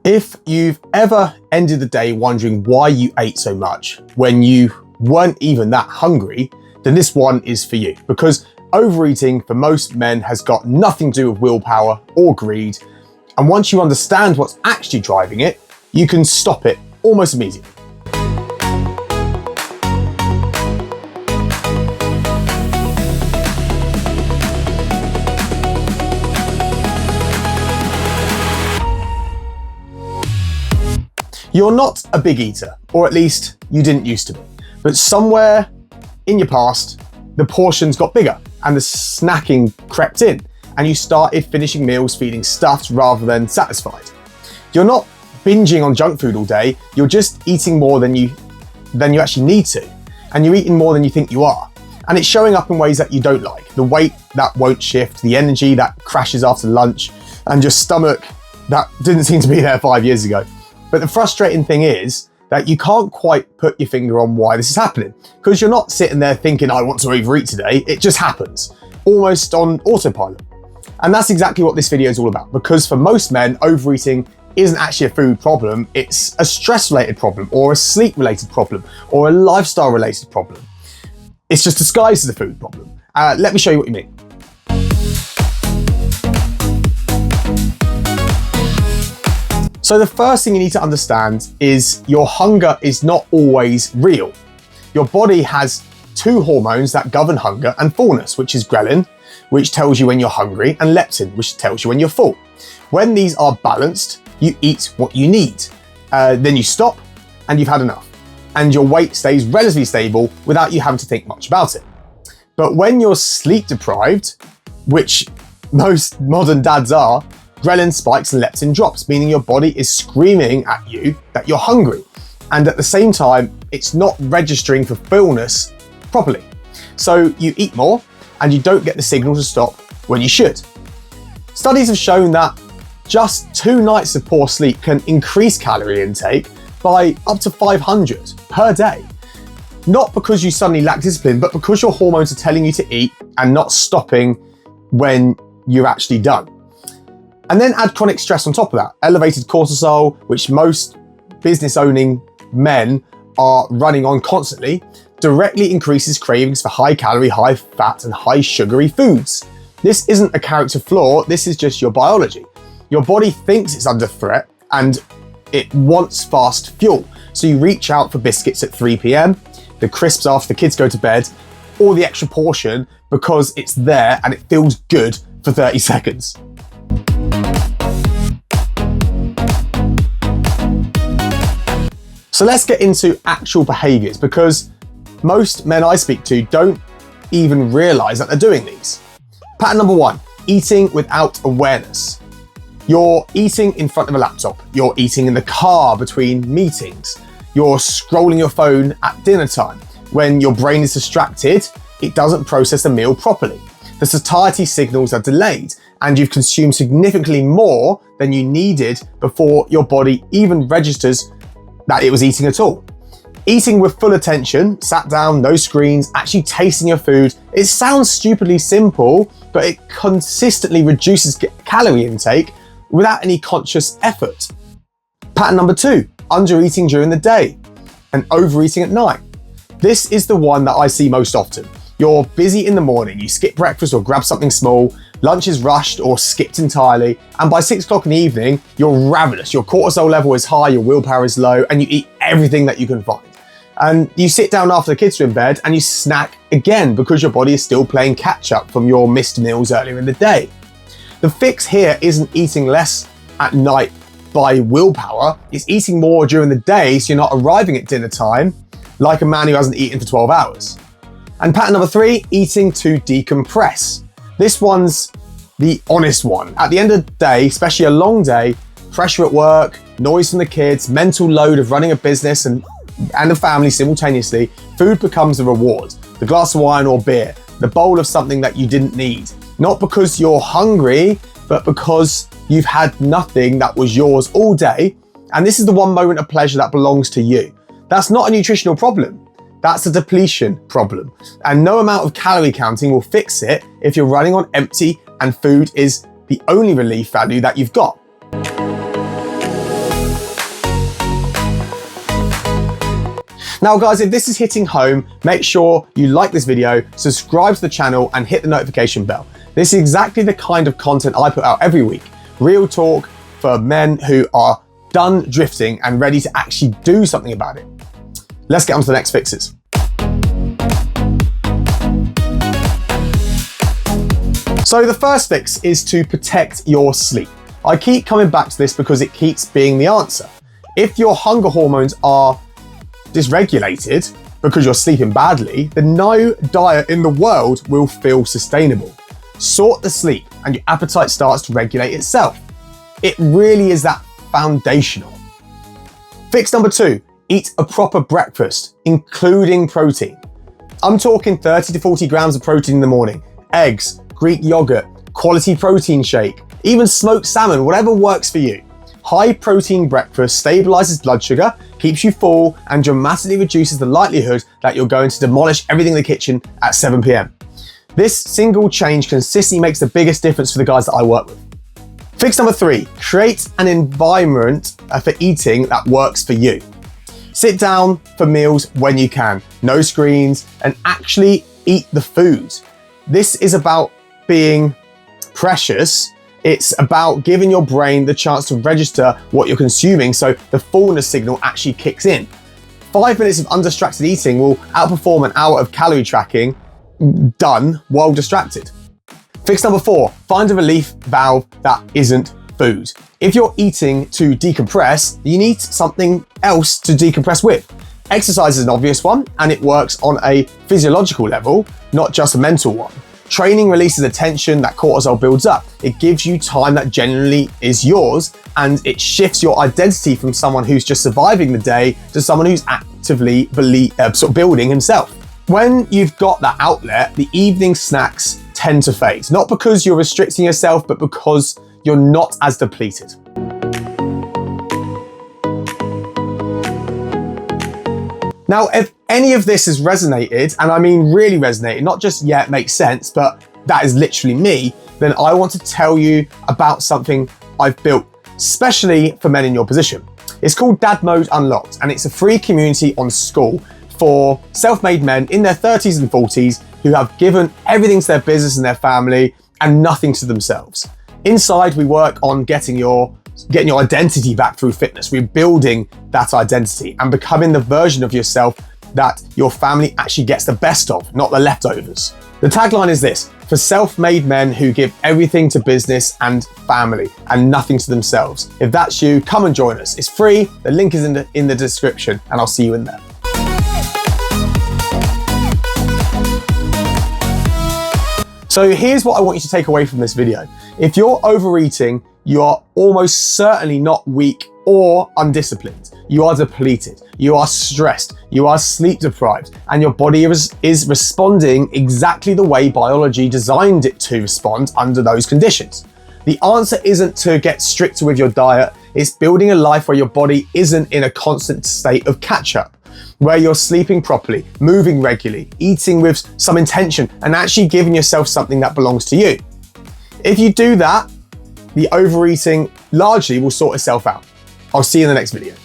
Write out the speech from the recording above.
If you've ever ended the day wondering why you ate so much when you weren't even that hungry, then this one is for you, because overeating for most men has got nothing to do with willpower or greed. And once you understand what's actually driving it, you can stop it almost immediately. You're not a big eater, or at least you didn't used to be. But somewhere in your past, the portions got bigger and the snacking crept in, and you started finishing meals feeling stuffed rather than satisfied. You're not binging on junk food all day, you're just eating more than you actually need to, and you're eating more than you think you are. And it's showing up in ways that you don't like. The weight that won't shift, the energy that crashes after lunch, and your stomach that didn't seem to be there 5 years ago. But the frustrating thing is that you can't quite put your finger on why this is happening, because you're not sitting there thinking, I want to overeat today. It just happens, almost on autopilot. And that's exactly what this video is all about, because for most men, overeating isn't actually a food problem. It's a stress-related problem, or a sleep-related problem, or a lifestyle-related problem. It's just disguised as a food problem. Let me show you what you mean. So the first thing you need to understand is your hunger is not always real. Your body has two hormones that govern hunger and fullness, which is ghrelin, which tells you when you're hungry, and leptin, which tells you when you're full. When these are balanced, you eat what you need. Then you stop and you've had enough. And your weight stays relatively stable without you having to think much about it. But when you're sleep deprived, which most modern dads are, ghrelin spikes and leptin drops, meaning your body is screaming at you that you're hungry. And at the same time, it's not registering for fullness properly. So you eat more and you don't get the signal to stop when you should. Studies have shown that just 2 nights of poor sleep can increase calorie intake by up to 500 per day. Not because you suddenly lack discipline, but because your hormones are telling you to eat and not stopping when you're actually done. And then add chronic stress on top of that. Elevated cortisol, which most business-owning men are running on constantly, directly increases cravings for high-calorie, high-fat, and high-sugary foods. This isn't a character flaw, this is just your biology. Your body thinks it's under threat and it wants fast fuel. So you reach out for biscuits at 3 p.m, the crisps after the kids go to bed, or the extra portion because it's there and it feels good for 30 seconds. So let's get into actual behaviors, because most men I speak to don't even realize that they're doing these. Pattern number 1, eating without awareness. You're eating in front of a laptop. You're eating in the car between meetings. You're scrolling your phone at dinner time. When your brain is distracted, it doesn't process the meal properly. The satiety signals are delayed, and you've consumed significantly more than you needed before your body even registers that it was eating at all. Eating with full attention, sat down, no screens, actually tasting your food. It sounds stupidly simple, but it consistently reduces calorie intake without any conscious effort. Pattern number 2, undereating during the day and overeating at night. This is the one that I see most often. You're busy in the morning, you skip breakfast or grab something small, lunch is rushed or skipped entirely, and by 6 o'clock in the evening, you're ravenous. Your cortisol level is high, your willpower is low, and you eat everything that you can find. And you sit down after the kids are in bed and you snack again because your body is still playing catch up from your missed meals earlier in the day. The fix here isn't eating less at night by willpower, it's eating more during the day so you're not arriving at dinner time like a man who hasn't eaten for 12 hours. And pattern number 3, eating to decompress. This one's the honest one. At the end of the day, especially a long day, pressure at work, noise from the kids, mental load of running a business and a family simultaneously, food becomes a reward. The glass of wine or beer, the bowl of something that you didn't need. Not because you're hungry, but because you've had nothing that was yours all day, and this is the one moment of pleasure that belongs to you. That's not a nutritional problem. That's a depletion problem. And no amount of calorie counting will fix it if you're running on empty and food is the only relief value that you've got. Now guys, if this is hitting home, make sure you like this video, subscribe to the channel and hit the notification bell. This is exactly the kind of content I put out every week. Real talk for men who are done drifting and ready to actually do something about it. Let's get on to the next fixes. So the first fix is to protect your sleep. I keep coming back to this because it keeps being the answer. If your hunger hormones are dysregulated because you're sleeping badly, then no diet in the world will feel sustainable. Sort the sleep and your appetite starts to regulate itself. It really is that foundational. Fix number 2, eat a proper breakfast, including protein. I'm talking 30 to 40 grams of protein in the morning, eggs, Greek yogurt, quality protein shake, even smoked salmon, whatever works for you. High protein breakfast stabilizes blood sugar, keeps you full, and dramatically reduces the likelihood that you're going to demolish everything in the kitchen at 7 p.m. This single change consistently makes the biggest difference for the guys that I work with. Fix number 3, create an environment for eating that works for you. Sit down for meals when you can, no screens, and actually eat the food. This is about being precious. It's about giving your brain the chance to register what you're consuming so the fullness signal actually kicks in. 5 minutes of undistracted eating will outperform an hour of calorie tracking done while distracted. Fix number 4, find a relief valve that isn't food. If you're eating to decompress, you need something else to decompress with. Exercise is an obvious one, and it works on a physiological level, not just a mental one. Training releases the tension that cortisol builds up. It gives you time that genuinely is yours, and it shifts your identity from someone who's just surviving the day to someone who's actively building himself. When you've got that outlet, the evening snacks tend to fade. Not because you're restricting yourself, but because you're not as depleted. Now, if any of this has resonated, and I mean really resonated, not just yeah, it makes sense, but that is literally me, then I want to tell you about something I've built, especially for men in your position. It's called Dad Mode Unlocked, and it's a free community on School for self-made men in their 30s and 40s who have given everything to their business and their family and nothing to themselves. Inside, we work on getting your identity back through fitness, rebuilding that identity and becoming the version of yourself that your family actually gets the best of, not the leftovers. The tagline is this: for self-made men who give everything to business and family and nothing to themselves. If that's you, come and join us. It's free. The link is in the description, and I'll see you in there. So here's what I want you to take away from this video. If you're overeating, you are almost certainly not weak or undisciplined. You are depleted, you are stressed, you are sleep deprived, and your body is responding exactly the way biology designed it to respond under those conditions. The answer isn't to get stricter with your diet, it's building a life where your body isn't in a constant state of catch-up, where you're sleeping properly, moving regularly, eating with some intention, and actually giving yourself something that belongs to you. If you do that, the overeating largely will sort itself out. I'll see you in the next video.